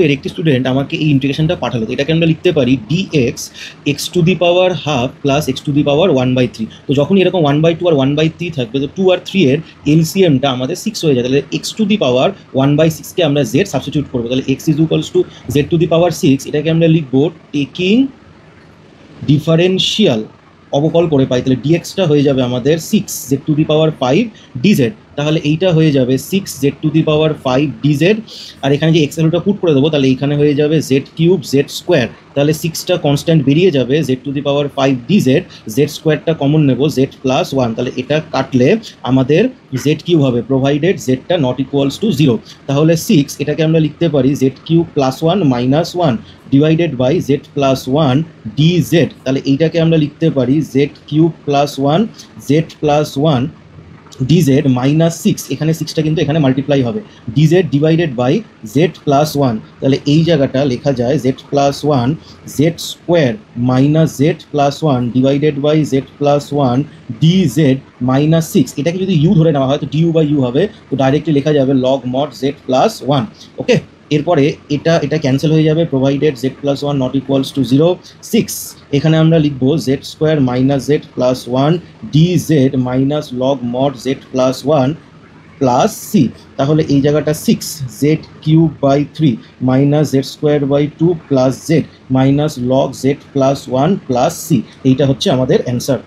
এর একটি স্টুডেন্ট আমাকে এই ইন্টিগ্রেশনটা পাঠালো, তো এটাকে আমরা লিখতে পারি dx x⁻½ প্লাস x⁻1/3। তো যখন এরকম 1/2 আর 1/3 থাকবে, তো 2 আর 3 এর এলসিএমটা আমাদের 6 হয়ে যায়। তাহলে x⁻1/6কে আমরা z সাবস্টিটিউট করবো, তাহলে x = z⁻6। এটাকে আমরা লিখবো টেকিং ডিফারেন্সিয়াল, অবকল করে পাই। তাহলে ডিএক্সটা হয়ে যাবে আমাদের 6z⁵ dz। তাহলে এইটা হয়ে যাবে 6z⁵ dz। আর এখানে যে এক্স ভ্যালুটা পুট করে দেবো, তাহলে এখানে হয়ে যাবে z³ z²। তাহলে 6টা কনস্ট্যান্ট বেরিয়ে যাবে, z⁵ dz, z² কমন নেব, z+1। তাহলে এটা কাটলে আমাদের z³ হবে, প্রোভাইডেড জেডটা নট ইকুয়ালস টু 0। তাহলে 6 এটাকে আমরা লিখতে পারি z³ + 1 divided by z+1 dz। তাহলে এইটাকে আমরা লিখতে পারি z³ + 1 z+1 dz -6। এখানে 6টা কিন্তু এখানে মাল্টিপ্লাই হবে, dz ডিভাইডেড বাই z+1। তাহলে এই জায়গাটা লেখা যায় z+1 z² z+1 divided by z+1 dz -6। এটাকে যদি u ধরে নেওয়া হয় তো du/u হবে, তো ডাইরেক্টলি লেখা যাবে log mod z+1। ওকে, এরপরে এটা ক্যান্সেল হয়ে যাবে, provided z+1 not equals to 0। 6 এখানে আমরা লিখবো z² z+1 dz log mod z+1 plus c। তাহলে এই জায়গাটা 6z³ z²/2 plus z log z+1 plus c। এইটা হচ্ছে আমাদের অ্যান্সার।